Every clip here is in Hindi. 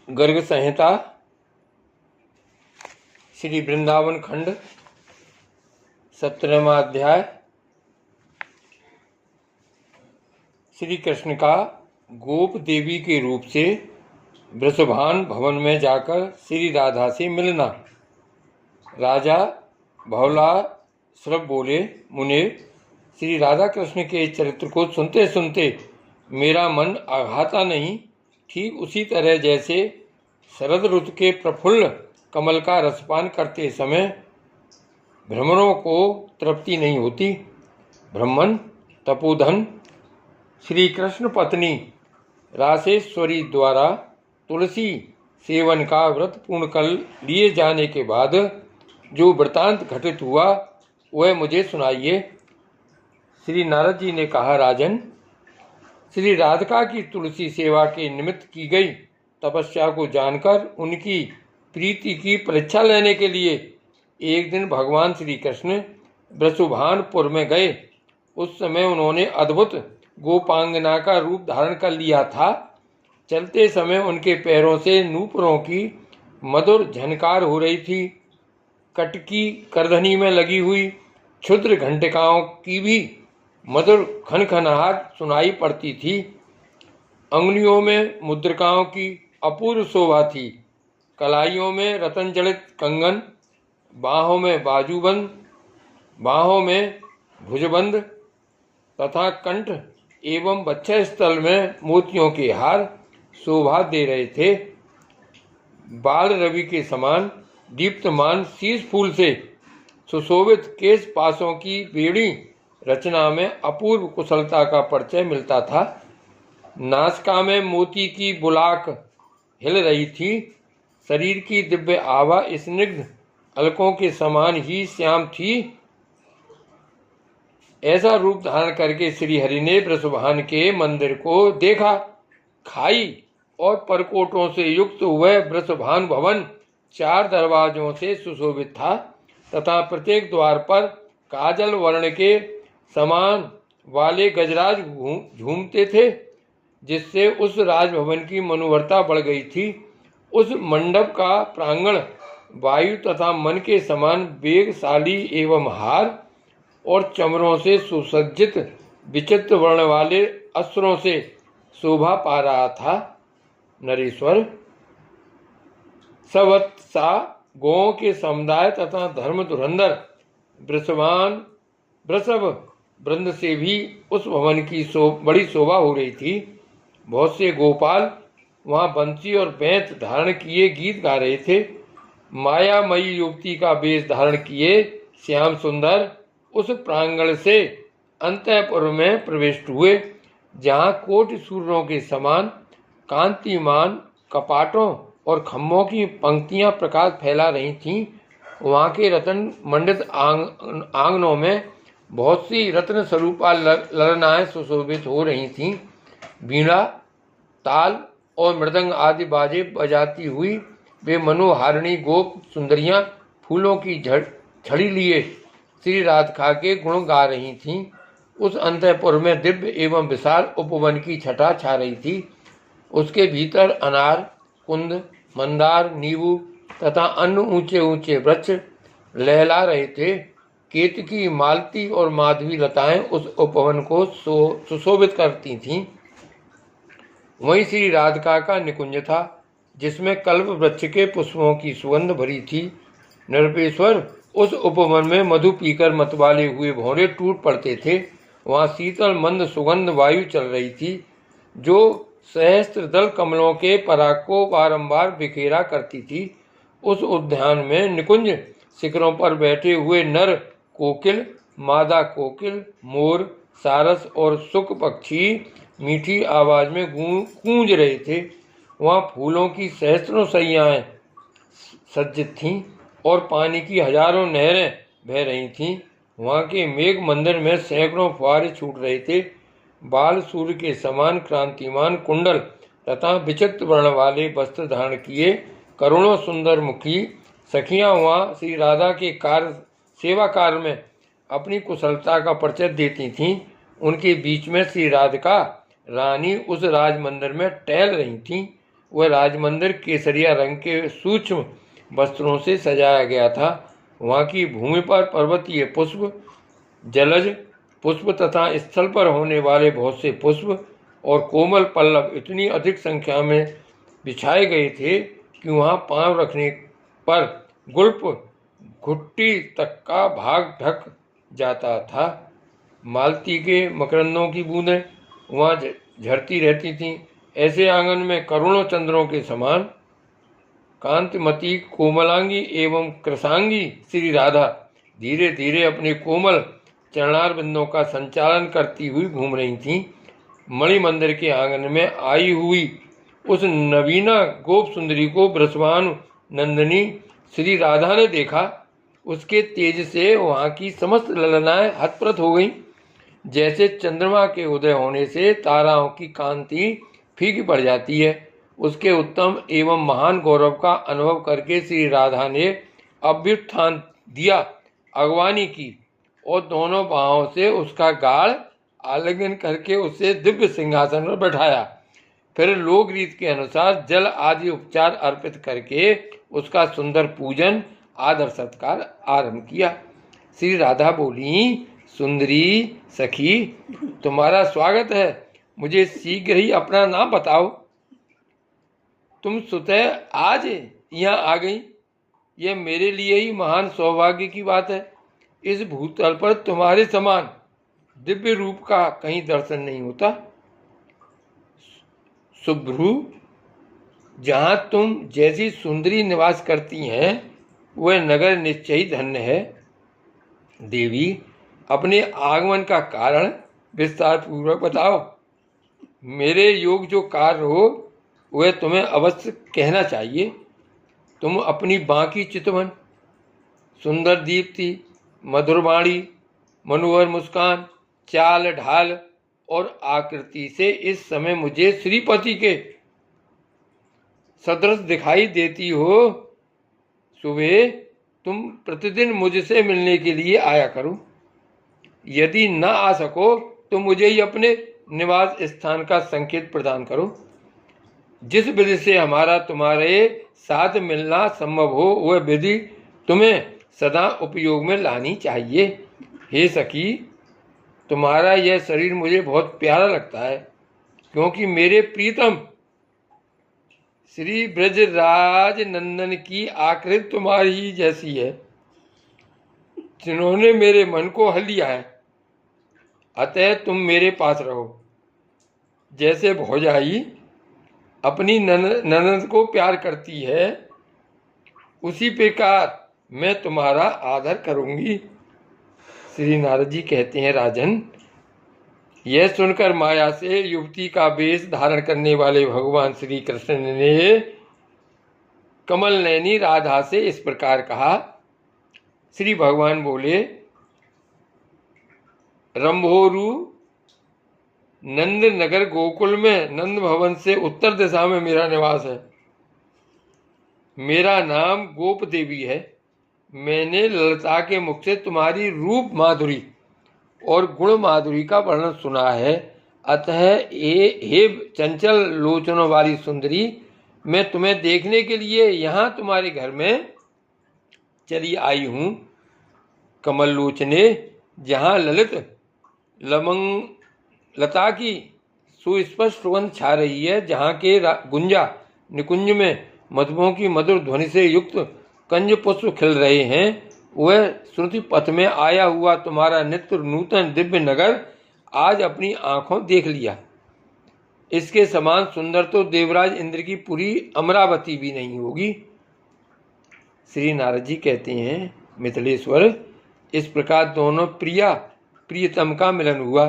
गर्ग संहिता श्री वृंदावन खंड 17वां अध्याय। श्री कृष्ण का गोप देवी के रूप से वृषभान भवन में जाकर श्री राधा से मिलना। राजा भवला श्रव बोले, मुने, श्री राधा कृष्ण के चरित्र को सुनते सुनते मेरा मन आघाता नहीं, ठीक उसी तरह जैसे शरद ऋतु के प्रफुल्ल कमल का रसपान करते समय भ्रमरों को तृप्ति नहीं होती। ब्रह्मन तपोधन श्री कृष्ण पत्नी रासेश्वरी द्वारा तुलसी सेवन का व्रत पूर्ण कर लिए जाने के बाद जो वृतांत घटित हुआ वह मुझे सुनाइए। श्री नारद जी ने कहा, राजन, श्री राधिका की तुलसी सेवा के निमित्त की गई तपस्या को जानकर उनकी प्रीति की परीक्षा लेने के लिए एक दिन भगवान श्री कृष्ण वृषभानपुर में गए। उस समय उन्होंने अद्भुत गोपांगना का रूप धारण कर लिया था। चलते समय उनके पैरों से नूपुरों की मधुर झनकार हो रही थी। कटकी करधनी में लगी हुई क्षुद्र घंटिकाओं की भी मधुर खनखनाहट सुनाई पड़ती थी। अंगुलियों में मुद्रिकाओं की अपूर्व शोभा थी। कलाइयों में रतन जड़ित कंगन, बाहों में बाजूबंद, बाहों में भुजबंद तथा कंठ एवं वक्षस्थल में मोतियों के हार शोभा दे रहे थे। बाल रवि के समान दीप्तमान शीश फूल से सुशोभित केश पासों की बेड़ी रचना में अपूर्व कुशलता का परिचय मिलता था। नासिका में मोती की बुलाक हिल रही थी। शरीर की दिव्य आभा स्निग्ध अलकों के समान ही श्याम थी। ऐसा रूप धारण करके श्री हरि ने वृषभान के मंदिर को देखा। खाई और परकोटों से युक्त वह वृषभान भवन 4 दरवाजों से सुशोभित था तथा प्रत्येक द्वार पर काजल वर्ण के समान वाले गजराज झूमते थे, जिससे उस राजभवन की मनोहरता बढ़ गई थी। उस मंडप का प्रांगण वायु तथा मन के समान वेगशाली एवं हार और चमरों से सुसज्जित विचित्र वर्ण वाले अस्त्रों से शोभा पा रहा था। नरेश्वर, सवत्सा गौओं के समुदाय तथा धर्म धुरंधर वृषभ वृंद से भी उस भवन की बड़ी शोभा हो रही थी। बहुत से गोपाल वहां बंसी और बैंत धारण किए गीत गा रहे थे। मायामयी युवती का वेश धारण किए श्याम सुंदर उस प्रांगण से अंतःपुर में प्रविष्ट हुए, जहाँ कोटि सूर्यों के समान कांतिमान कपाटों और खम्भों की पंक्तियां प्रकाश फैला रही थीं। वहाँ के रत्न मंडित आंगनों में बहुत सी रत्न स्वरूपा ललनाएं सुशोभित हो रही थीं। वीणा, ताल और मृदंग आदि बाजे बजाती हुई वे मनोहारिणी गोप सुंदरियां फूलों की छड़ी लिए श्री राधिका के गुण गा रही थीं। उस अंतःपुर में दिव्य एवं विशाल उपवन की छटा छा रही थी। उसके भीतर अनार, कुंद, मंदार, नींबू तथा अन्य ऊंचे ऊंचे वृक्ष लहला रहे थे। केतकी, मालती और माधवी लताएं उस उपवन को सुशोभित करती थीं। वहीं श्री राधिका का निकुंज था, जिसमें कल्प वृक्ष के पुष्पों की सुगंध भरी थी। नृपेश्वर, उस उपवन में मधु पीकर मतवाले हुए भौरे टूट पड़ते थे। वहाँ शीतल मंद सुगंध वायु चल रही थी, जो सहस्त्र दल कमलों के पराग को बारंबार बिखेरा करती थी। उस उद्यान में निकुंज शिखरों पर बैठे हुए नर कोकिल, मादा कोकिल, मोर, सारस और शुक पक्षी मीठी आवाज में गूंज रहे थे। वहाँ फूलों की सहस्त्रों सैयाएं सज्जित थीं और पानी की हजारों नहरें बह रही थीं। वहाँ के मेघ मंदिर में सैकड़ों फुहारे छूट रहे थे। बाल सूर्य के समान क्रांतिमान कुंडल तथा विचित्र वर्ण वाले वस्त्र धारण किए करोड़ों सुंदर मुखी सखियां वहाँ श्री राधा के सेवा कार्य में अपनी कुशलता का परिचय देती थीं। उनके बीच में श्री राधिका रानी उस राजमंदिर में टहल रही थीं। वह राजमंदिर केसरिया रंग के सूक्ष्म वस्त्रों से सजाया गया था। वहाँ की भूमि पर पर्वतीय पुष्प, जलज पुष्प तथा स्थल पर होने वाले बहुत से पुष्प और कोमल पल्लव इतनी अधिक संख्या में बिछाए गए थे कि वहाँ पांव रखने पर गुल्प घुट्टी तक का भाग ढक जाता था। मालती के मकरंदों की बूंदें वहाँ झरती रहती थीं। ऐसे आंगन में करोड़ों चंद्रों के समान कांतिमती कोमलांगी एवं कृशांगी श्री राधा धीरे धीरे अपने कोमल चरणार बिंदों का संचालन करती हुई घूम रही थीं। मणिमंदिर के आंगन में आई हुई उस नवीना गोप सुंदरी को ब्रजभानु नंदिनी श्री राधा ने देखा। उसके तेज से वहाँ की समस्त ललनाएं हतप्रत हो गईं। जैसे चंद्रमा के उदय होने से ताराओं की कांति फीकी पड़ जाती है, उसके उत्तम एवं महान गौरव का अनुभव करके श्री राधा ने अभ्युत्थान दिया, अगवानी की और दोनों बाहों से उसका गाढ़ आलिंगन करके उसे दिव्य सिंहासन पर बैठाया। फिर लोक रीत के अनुसार जल आदि उपचार अर्पित करके उसका सुंदर पूजन आदर सत्कार आरंभ किया। श्री राधा बोली, सुंदरी सखी, तुम्हारा स्वागत है। मुझे शीघ्र ही अपना नाम बताओ। तुम स्वतः आज यहाँ आ गई, यह मेरे लिए ही महान सौभाग्य की बात है। इस भूतल पर तुम्हारे समान दिव्य रूप का कहीं दर्शन नहीं होता। सुभ्रू, जहाँ तुम जैसी सुंदरी निवास करती हैं वह नगर निश्चय ही धन्य है। देवी, अपने आगमन का कारण विस्तार पूर्वक बताओ। मेरे योग जो कार्य हो वह तुम्हें अवश्य कहना चाहिए। तुम अपनी बांकी चितवन, सुंदर दीप्ति, मधुरवाणी, मनोहर मुस्कान, चाल ढाल और आकृति से इस समय मुझे श्रीपति के सदृश दिखाई देती हो। सुबह तुम प्रतिदिन मुझसे मिलने के लिए आया करो। यदि न आ सको तो मुझे ही अपने निवास स्थान का संकेत प्रदान करो। जिस विधि से हमारा तुम्हारे साथ मिलना संभव हो वह विधि तुम्हें सदा उपयोग में लानी चाहिए। हे सखी, तुम्हारा यह शरीर मुझे बहुत प्यारा लगता है, क्योंकि मेरे प्रीतम श्री ब्रजराज नंदन की आकृति तुम्हारी ही जैसी है, जिन्होंने मेरे मन को हल लिया है। अतः तुम मेरे पास रहो। जैसे भौजाई अपनी ननद को प्यार करती है, उसी प्रकार मैं तुम्हारा आदर करूंगी। श्री नारद जी कहते हैं, राजन, यह सुनकर माया से युवती का वेश धारण करने वाले भगवान श्री कृष्ण ने कमल नयनी राधा से इस प्रकार कहा। श्री भगवान बोले, रंभोरु नंद नगर गोकुल में नंद भवन से उत्तर दिशा में मेरा निवास है। मेरा नाम गोप देवी है। मैंने ललिता के मुख से तुम्हारी रूप माधुरी और गुण माधुरी का वर्णन सुना है। अतः हे चंचल लोचनों वाली सुंदरी, मैं तुम्हें देखने के लिए यहाँ तुम्हारे घर में चली आई हूँ। कमल लोचने, जहाँ ललित लमंग लता की सुस्पष्ट सुगंध छा रही है, जहाँ के गुंजा निकुंज में मधुओं की मधुर ध्वनि से युक्त कंज पुष्प खिल रहे हैं, वह श्रुति पथ में आया हुआ तुम्हारा नित्य नूतन दिव्य नगर आज अपनी आंखों देख लिया। इसके समान सुंदर तो देवराज इंद्र की पूरी अमरावती भी नहीं होगी। श्री नारद जी कहते हैं, मिथिलेश्वर, इस प्रकार दोनों प्रियतम का मिलन हुआ।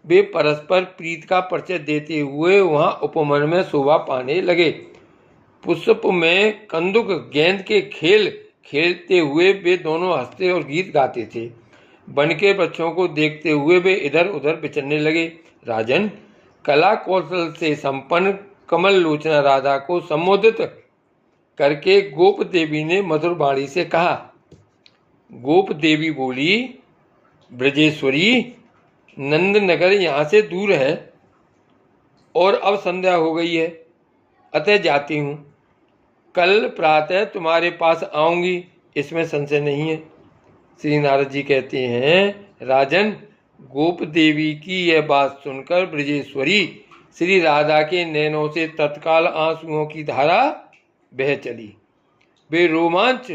वे परस्पर प्रीत का परिचय देते हुए वहां उपवन में शोभा पाने लगे। पुष्प में कंदुक गेंद के खेल खेलते हुए वे दोनों हंसते और गीत गाते थे। वन के वृक्षों को देखते हुए वे इधर उधर विचरने लगे। राजन, कला कौशल से संपन्न कमल लोचना राधा को संबोधित करके गोप देवी ने मधुर वाणी से कहा। गोप देवी बोली, ब्रजेश्वरी, नंद नगर यहाँ से दूर है और अब संध्या हो गई है। अतः जाती हूँ। कल प्रातः तुम्हारे पास आऊंगी, इसमें संशय नहीं है। श्री नारद जी कहते हैं, राजन, गोप देवी की यह बात सुनकर ब्रजेश्वरी श्री राधा के नैनों से तत्काल आंसुओं की धारा बह चली। वे रोमांच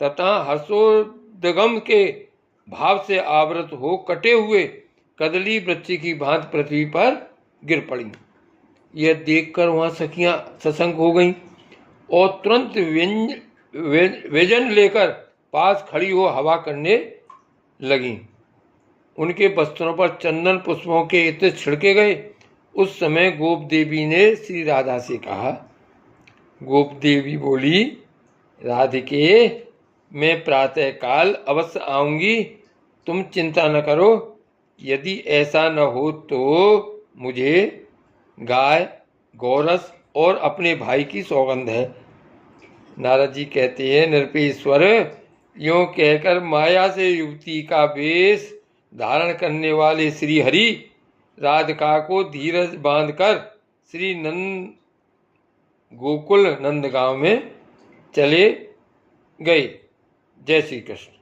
तथा हर्षोद्गम के भाव से आवृत हो कटे हुए कदली वृक्ष की भांति पृथ्वी पर गिर पड़ी। यह देखकर वहां सखियां सशंक हो गईं और तुरंत व्यंजन लेकर पास खड़ी हो हवा करने लगीं। उनके वस्त्रों पर चंदन पुष्पों के इत्र छिड़के गए। उस समय गोप देवी ने श्री राधा से कहा। गोप देवी बोली, राधिके, मैं प्रातः काल अवश्य आऊंगी, तुम चिंता न करो। यदि ऐसा न हो तो मुझे गाय, गौरस और अपने भाई की सौगंध है। नारद जी कहते हैं, नृपेश्वर, यूं कहकर माया से युवती का वेश धारण करने वाले श्री हरि राधिका को धीरज बांधकर श्री नंद गोकुल नंदगांव में चले गए। जय श्री कृष्ण।